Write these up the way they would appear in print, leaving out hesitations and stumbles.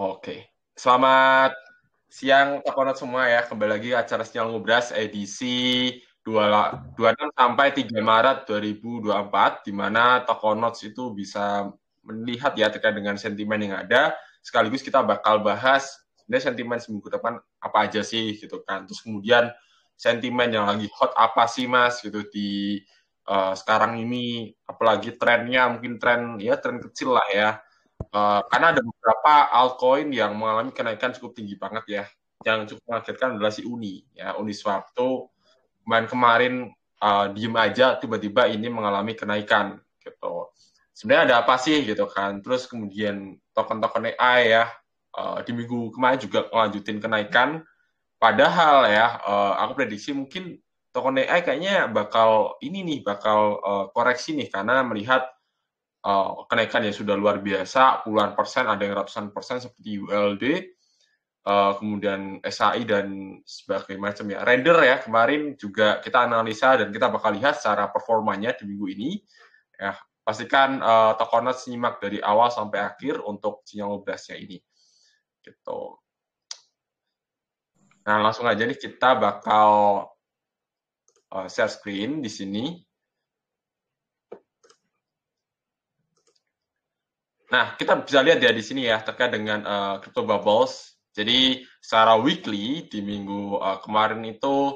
Oke, selamat siang Takonot semua ya. Kembali lagi acara Sinyal Ngobras edisi 26 sampai 3 Maret 2024, di mana Takonot itu bisa melihat ya terkait dengan sentimen yang ada. Sekaligus kita bakal bahas sebenarnya sentimen seminggu depan apa aja sih gitu kan. Terus kemudian sentimen yang lagi hot apa sih Mas gitu di sekarang ini, apalagi trennya mungkin tren kecil lah ya. Karena ada beberapa altcoin yang mengalami kenaikan cukup tinggi banget ya. Yang cukup mengagetkan adalah si Uni. Ya, Uniswap itu kemarin diem aja, tiba-tiba ini mengalami kenaikan gitu. Sebenarnya ada apa sih gitu kan? Terus kemudian token-token AI ya, di minggu kemarin juga melanjutin kenaikan. Padahal ya, aku prediksi mungkin token AI kayaknya bakal ini nih, bakal koreksi nih karena melihat kenaikan yang sudah luar biasa, puluhan persen, ada yang ratusan persen seperti ULD, kemudian SAI dan sebagainya macam ya. Render ya kemarin juga kita analisa dan kita bakal lihat secara performanya di minggu ini. Ya, pastikan Tokonet simak dari awal sampai akhir untuk sinyal oblasnya ini. Gitu. Nah, langsung aja nih kita bakal share screen di sini. Nah, kita bisa lihat ya di sini ya terkait dengan crypto bubbles. Jadi secara weekly di minggu kemarin itu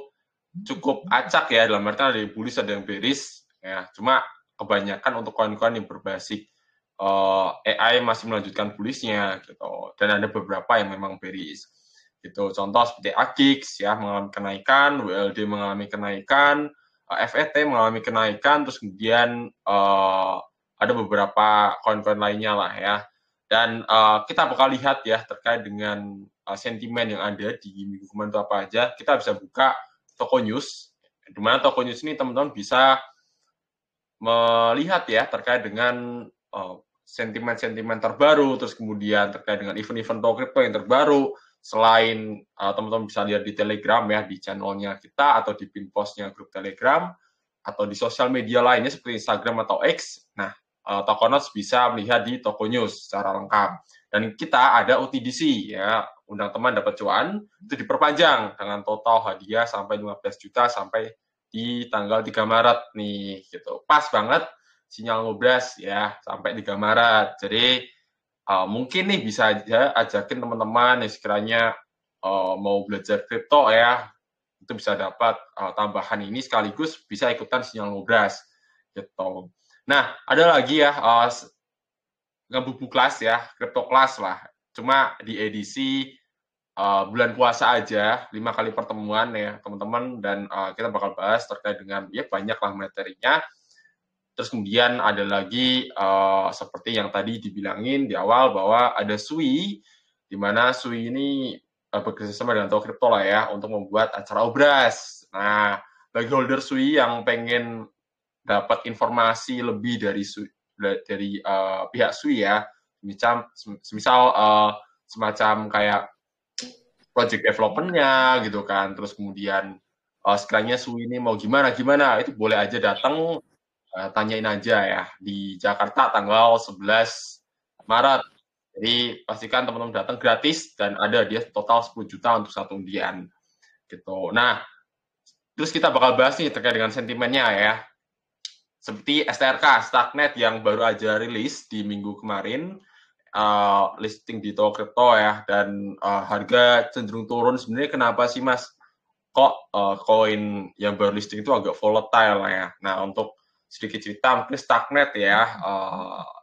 cukup acak ya, dalam artian ada yang bullish ada yang bearish ya. Cuma kebanyakan untuk koin-koin yang berbasis AI masih melanjutkan bullishnya gitu. Dan ada beberapa yang memang bearish. Gitu. Contoh seperti AKIX ya mengalami kenaikan, WLD mengalami kenaikan, FET mengalami kenaikan, terus kemudian ada beberapa koin-koin lainnya lah ya. Dan kita bakal lihat ya terkait dengan sentimen yang ada di minggu kemarin itu apa aja. Kita bisa buka toko news, di mana toko news ini teman-teman bisa melihat ya terkait dengan sentimen-sentimen terbaru, terus kemudian terkait dengan event-event crypto yang terbaru. Selain teman-teman bisa lihat di Telegram ya, di channelnya kita atau di pin postnya grup Telegram, atau di sosial media lainnya seperti Instagram atau X. Nah, Tokonots bisa melihat di Toko News secara lengkap. Dan kita ada OTDC ya, undang teman dapat cuan, itu diperpanjang dengan total hadiah sampai 15 juta sampai di tanggal 3 Maret nih gitu. Pas banget sinyal ngobras ya sampai 3 Maret. Jadi mungkin nih bisa aja ajakin teman-teman yang sekiranya mau belajar kripto ya, itu bisa dapat tambahan ini sekaligus bisa ikutan sinyal ngobras gitu. Nah, ada lagi ya ngebubu kelas ya, kripto kelas lah. Cuma di edisi bulan puasa aja, 5 kali pertemuan ya teman-teman, dan kita bakal bahas terkait dengan ya banyak lah materinya. Terus kemudian ada lagi seperti yang tadi dibilangin di awal bahwa ada Sui, di mana Sui ini bekerjasama dengan Toko Kripto lah ya untuk membuat acara obras. Nah, bagi holder Sui yang pengen dapat informasi lebih dari pihak Sui ya, misal semacam kayak project development-nya gitu kan, terus kemudian sekiranya Sui ini mau gimana itu boleh aja datang, tanyain aja ya di Jakarta tanggal 11 Maret. Jadi pastikan teman-teman datang gratis dan ada dia total 10 juta untuk satu undian gitu. Nah, terus kita bakal bahas nih terkait dengan sentimennya ya. Seperti STRK, Starknet yang baru aja rilis di minggu kemarin, listing di Toko Kripto ya, dan harga cenderung turun. Sebenarnya kenapa sih Mas? Kok koin yang baru listing itu agak volatile lah ya. Nah, untuk sedikit cerita mungkin Starknet ya,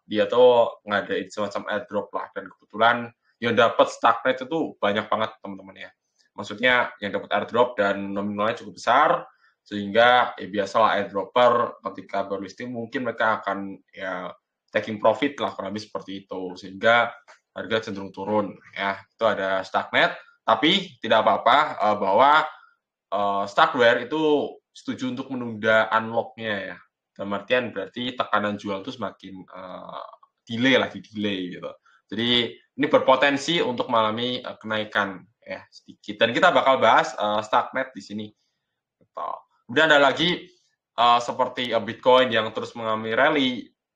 dia tuh ngadain semacam airdrop lah, dan kebetulan yang dapat Starknet itu banyak banget teman-teman ya. Maksudnya yang dapat airdrop dan nominalnya cukup besar, sehingga ya biasalah airdropper ketika baru listing mungkin mereka akan ya taking profit lah kurang lebih seperti itu, sehingga harga cenderung turun ya. Itu ada Starknet, tapi tidak apa-apa bahwa Starkware itu setuju untuk menunda unlock-nya ya. Dalam artian berarti tekanan jual itu semakin delay gitu. Jadi ini berpotensi untuk mengalami kenaikan ya sedikit. Dan kita bakal bahas Starknet di sini. Gitu. Kemudian ada lagi seperti Bitcoin yang terus mengalami rally,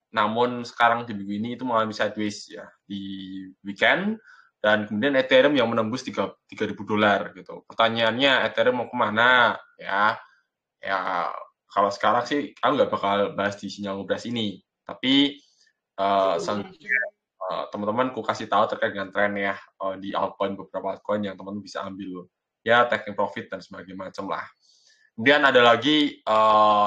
namun sekarang di minggu ini itu mengalami sideways ya di weekend. dan kemudian Ethereum yang menembus 3.000 dolar gitu. Pertanyaannya Ethereum mau kemana ya? Ya kalau sekarang sih aku nggak bakal bahas di sinyal ngobras ini, tapi teman-teman ku kasih tahu terkait dengan tren ya di altcoin, beberapa altcoin yang teman-teman bisa ambil ya taking profit dan sebagainya macam lah. Kemudian ada lagi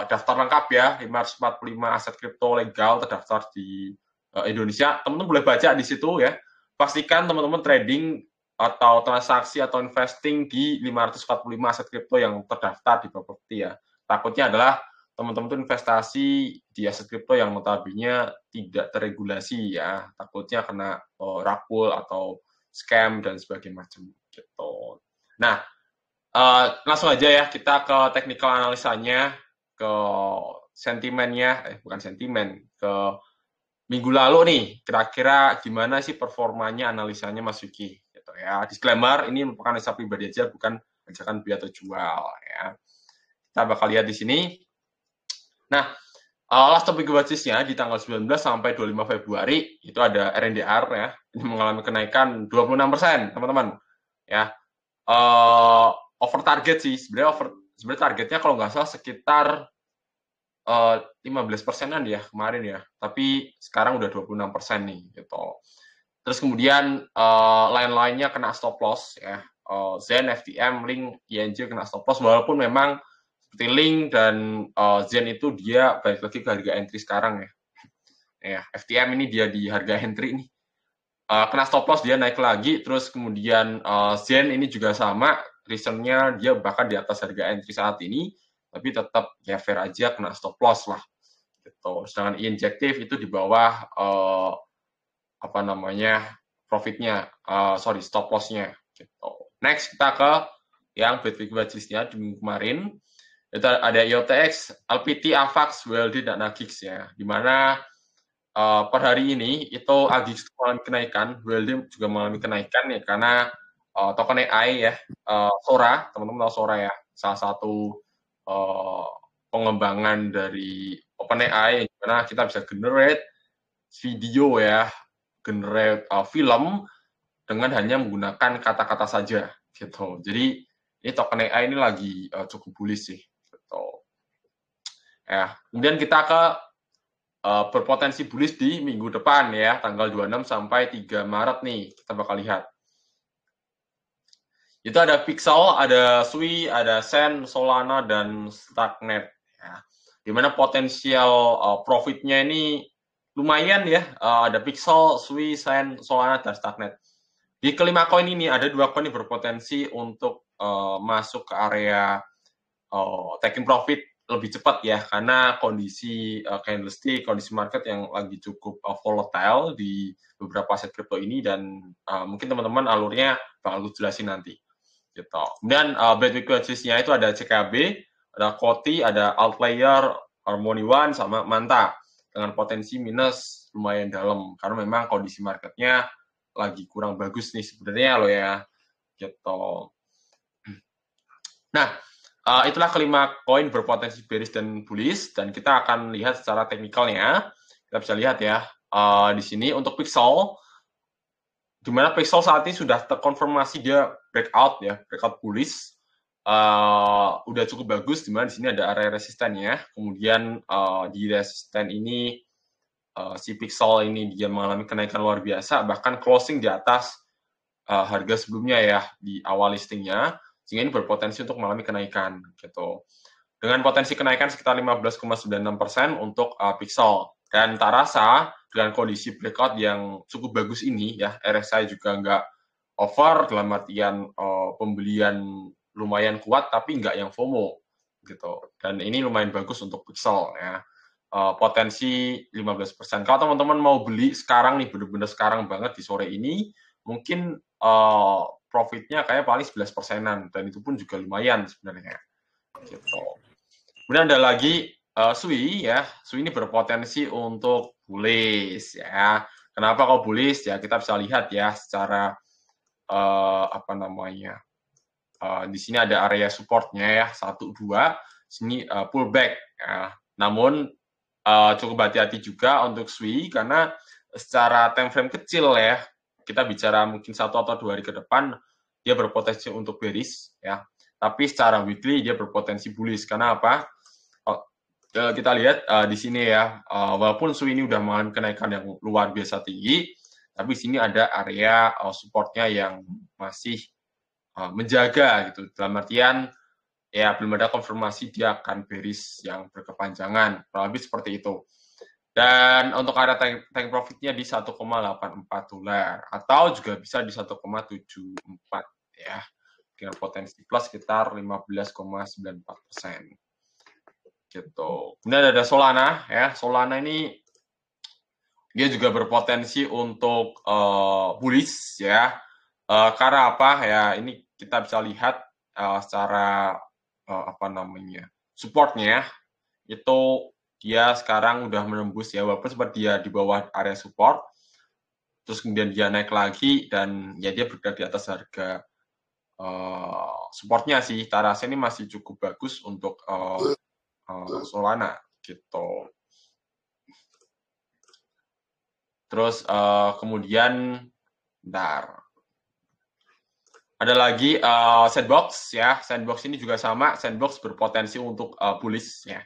daftar lengkap ya, 545 aset kripto legal terdaftar di Indonesia. Teman-teman boleh baca di situ ya. Pastikan teman-teman trading atau transaksi atau investing di 545 aset kripto yang terdaftar di Bapepti ya. Takutnya adalah teman-teman itu investasi di aset kripto yang notabene tidak terregulasi ya. Takutnya kena rakul atau scam dan sebagainya macam gitu. Nah, langsung aja ya kita ke technical analisanya, ke sentimennya, bukan sentimen, ke minggu lalu nih, kira-kira gimana sih performanya analisanya Mas Yuki? Gitu ya. Disclaimer, ini merupakan analisa pribadi aja, bukan ajakan beli atau jual ya. Kita bakal lihat di sini. Nah, last topic basis-nya di tanggal 19 sampai 25 Februari itu ada RNDR ya, ini mengalami kenaikan 26%, teman-teman. Ya, over target sih sebenarnya targetnya kalau nggak salah sekitar 15%-an ya kemarin ya, tapi sekarang udah 26% nih gitu. Terus kemudian lain-lainnya kena stop loss ya, Zen, FTM, Link, INJ kena stop loss walaupun memang seperti Link dan Zen itu dia balik lagi ke harga entry sekarang ya. Ya, FTM ini dia di harga entry nih. Kena stop loss dia naik lagi, terus kemudian Zen ini juga sama, reasonnya dia bahkan di atas harga entry saat ini, tapi tetap ya fair aja kena stop loss lah. Gitu. Sedangkan injektif itu di bawah apa namanya profitnya, stop loss-nya. Gitu. Next kita ke yang basic basis-nya di minggu kemarin. Itu ada IOTX, LPT, AVAX, WLD, dan AGIX ya. Di mana per hari ini itu AGIX mengalami kenaikan, WLD juga mengalami kenaikan ya karena token AI ya, Sora, teman-teman tahu Sora ya, salah satu pengembangan dari OpenAI, di mana kita bisa generate video ya, generate film dengan hanya menggunakan kata-kata saja gitu. Jadi ini token AI ini lagi cukup bullish sih gitu. Ya, kemudian kita ke berpotensi bullish di minggu depan ya, tanggal 26 sampai 3 Maret nih, kita bakal lihat. Itu ada Pixel, ada Sui, ada Sen, Solana, dan Starknet. Ya. Dimana potensial profitnya ini lumayan ya, ada Pixel, Sui, Sen, Solana, dan Starknet. Di kelima koin ini ada 2 koin yang berpotensi untuk masuk ke area taking profit lebih cepat ya, karena kondisi candlestick, kondisi market yang lagi cukup volatile di beberapa aset kripto ini, dan mungkin teman-teman alurnya bakal gue jelasin nanti. Gitu. Kemudian breadwinner basis-nya itu ada CKB, ada Koti, ada Outlier, Harmony One, sama Manta dengan potensi minus lumayan dalam karena memang kondisi marketnya lagi kurang bagus nih sebenarnya lo ya. Gitu. Nah, itulah kelima koin berpotensi bearish dan bullish, dan kita akan lihat secara teknikalnya. Kita bisa lihat ya di sini untuk Pixel, di mana Pixel saat ini sudah terkonfirmasi dia breakout ya, breakout bullish, udah cukup bagus, di mana di sini ada area resistennya. Kemudian di resisten ini si Pixel ini dia mengalami kenaikan luar biasa, bahkan closing di atas harga sebelumnya ya di awal listingnya, sehingga ini berpotensi untuk mengalami kenaikan gitu. Dengan potensi kenaikan sekitar 15,96% untuk Pixel. Dan tak rasa dengan kondisi breakout yang cukup bagus ini ya, RSI juga nggak over dalam artian pembelian lumayan kuat tapi nggak yang FOMO gitu. Dan ini lumayan bagus untuk Pixel ya. Potensi 15%. Kalau teman-teman mau beli sekarang nih, bener-bener sekarang banget di sore ini, mungkin profitnya kayak paling 11%-an, dan itu pun juga lumayan sebenarnya. Gitu. Kemudian ada lagi Sui ya. Sui ini berpotensi untuk bullish ya. Kenapa kok bullish ya? Kita bisa lihat ya secara apa namanya. Di sini ada area supportnya ya, 1 2. Sini pullback ya. Namun cukup hati-hati juga untuk Sui karena secara time frame kecil ya, kita bicara mungkin 1 atau 2 hari ke depan, dia berpotensi untuk bearish ya. Tapi secara weekly dia berpotensi bullish. Karena apa? Kita lihat di sini ya, walaupun SU ini udah mengalami kenaikan yang luar biasa tinggi, tapi di sini ada area supportnya yang masih menjaga gitu. Dalam artian ya belum ada konfirmasi dia akan bearish yang berkepanjangan, kurang lebih seperti itu. Dan untuk area take profitnya di 1,84 dolar atau juga bisa di 1,74 ya, dengan potensi plus sekitar 15,94%. Gitu. Kemudian ada Solana ya. Solana ini dia juga berpotensi untuk bullish ya. Karena apa ya? Ini kita bisa lihat secara apa namanya? Supportnya itu dia sekarang udah menembus ya, walaupun sempat dia di bawah area support, terus kemudian dia naik lagi dan ya dia berada di atas harga supportnya sih. Tarasnya ini masih cukup bagus untuk Solana gitu. Terus kemudian bentar. Ada lagi Sandbox ya. Sandbox ini juga sama, Sandbox berpotensi untuk bullish ya.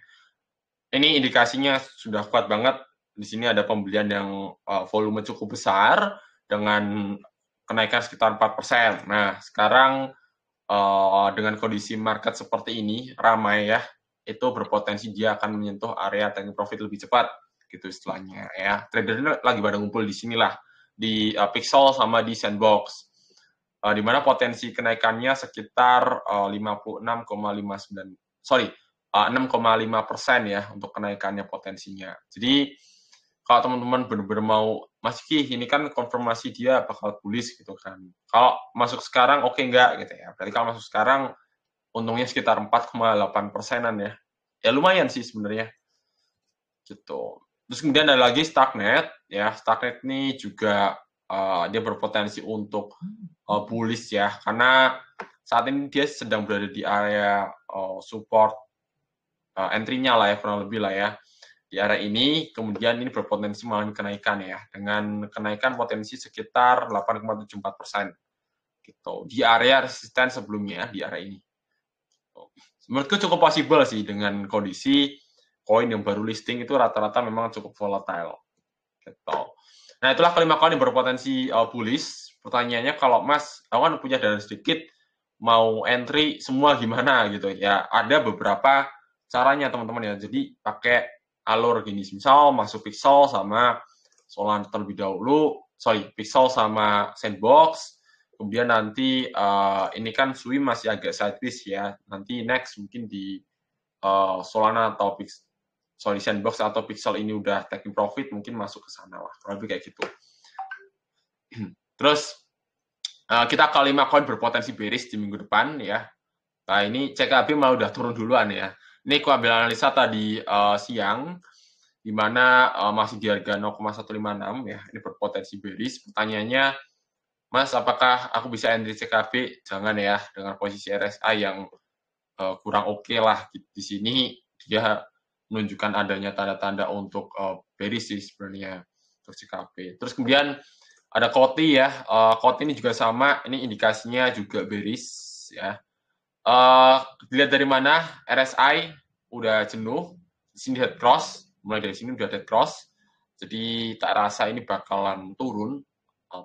Ini indikasinya sudah kuat banget. Di sini ada pembelian yang volume cukup besar dengan kenaikan sekitar 4%. Nah, sekarang dengan kondisi market seperti ini, ramai ya, itu berpotensi dia akan menyentuh area taking profit lebih cepat, gitu istilahnya ya. Trader lagi pada ngumpul di sinilah, di Pixel sama di Sandbox. Di mana potensi kenaikannya sekitar 6,5% ya untuk kenaikannya potensinya. Jadi kalau teman-teman benar-benar mau, Mas Ki, ini kan konfirmasi dia bakal bullish gitu kan. Kalau masuk sekarang oke enggak gitu ya. Berarti kalau masuk sekarang untungnya sekitar 4,8%-an ya. Ya lumayan sih sebenarnya. Gitu. Terus kemudian ada lagi Starknet ya. Starknet ini juga dia berpotensi untuk bullish ya, karena saat ini dia sedang berada di area support entry-nya lah ya, kurang lebih lah ya. Di area ini, kemudian ini berpotensi mengalami kenaikan ya, dengan kenaikan potensi sekitar 8,74%. Gitu. Di area resisten sebelumnya, di area ini. Menurutku cukup possible sih dengan kondisi koin yang baru listing itu rata-rata memang cukup volatile. Gitu. Nah, itulah kelima koin yang berpotensi bullish. Pertanyaannya, kalau Mas, aku kan punya dana sedikit, mau entry semua gimana gitu ya. Ada beberapa caranya teman-teman ya. Jadi pakai alur gini. Misal masuk Pixel sama Solana terlebih dahulu. Pixel sama Sandbox. Kemudian nanti ini kan Sui masih agak sideways ya. Nanti next mungkin di Solana atau Sandbox atau Pixel ini udah taking profit, mungkin masuk ke sana lah. Kurang lebih kayak gitu. Terus kita ke 5 koin berpotensi bearish di minggu depan ya. Nah, ini CKB malah udah turun duluan ya. Ini aku ambil analisa tadi siang, di mana masih di harga 0,156 ya. Ini berpotensi bearish. Pertanyaannya, Mas, apakah aku bisa entry CKB? Jangan ya, dengan posisi RSI yang kurang oke lah. Di sini dia menunjukkan adanya tanda-tanda untuk bearish sih sebenarnya untuk CKB. Terus kemudian ada Koti ya. Koti ini juga sama, ini indikasinya juga bearish ya. Dilihat dari mana? RSI udah jenuh, di sini dead cross, mulai dari sini udah dead cross. Jadi tak rasa ini bakalan turun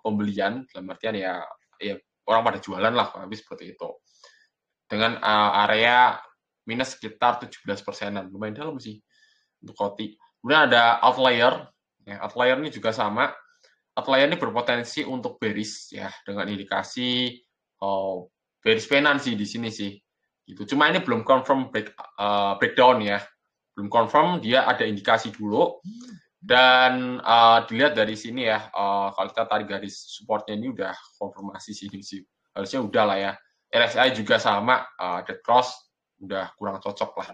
pembelian, dalam artian ya orang pada jualan lah, habis seperti itu. Dengan area minus sekitar 17%-an, lumayan dalam sih untuk Koti. Kemudian ada outlier, ya, outlier ini juga sama. Outlier ini berpotensi untuk bearish ya, dengan indikasi bearish penan sih di sini sih. Gitu. Cuma ini belum confirm breakdown ya, belum confirm, dia ada indikasi dulu. Dan dilihat dari sini ya, kalau kita tarik garis supportnya ini udah konfirmasi sih, harusnya udah lah ya. RSI juga sama, dead cross udah kurang cocok lah.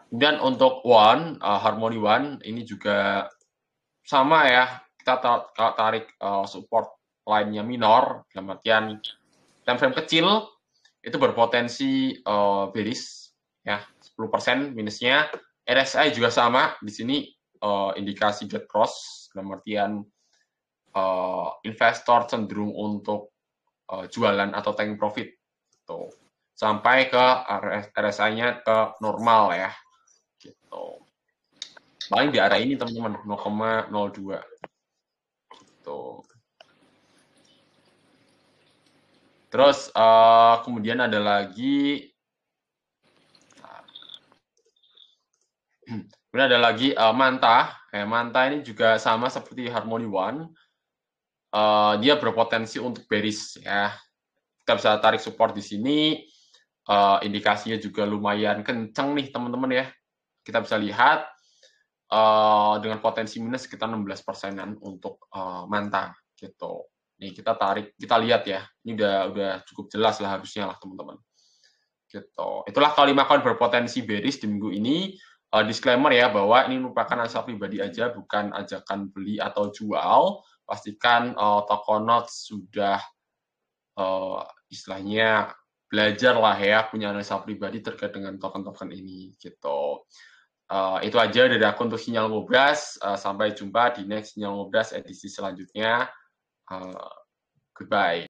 Kemudian untuk Harmony One ini juga sama ya, kita tarik support line-nya minor, dalam artian time frame kecil itu berpotensi bearish ya, 10% minusnya. RSI juga sama, di sini indikasi dead cross, dalam artian investor cenderung untuk jualan atau taking profit gitu. Sampai ke RSI-nya ke normal ya gitu. Paling di area ini teman-teman 0,02 gitu. Terus kemudian ada lagi Manta. Manta ini juga sama seperti Harmony One. Dia berpotensi untuk bearish ya. Kita bisa tarik support di sini. Indikasinya juga lumayan kenceng nih teman-teman ya. Kita bisa lihat dengan potensi minus sekitar 16%-an untuk Manta gitu. Nih kita lihat ya. Ini udah cukup jelas lah harusnya lah teman-teman. Gitu. Itulah kelima koin berpotensi bearish di minggu ini. Disclaimer ya bahwa ini merupakan analisa pribadi aja, bukan ajakan beli atau jual. Pastikan Tokonots sudah istilahnya belajar lah ya, punya analisa pribadi terkait dengan token-token ini gitu. Itu aja dari aku untuk sinyal ngobras. Sampai jumpa di next sinyal ngobras edisi selanjutnya. Goodbye.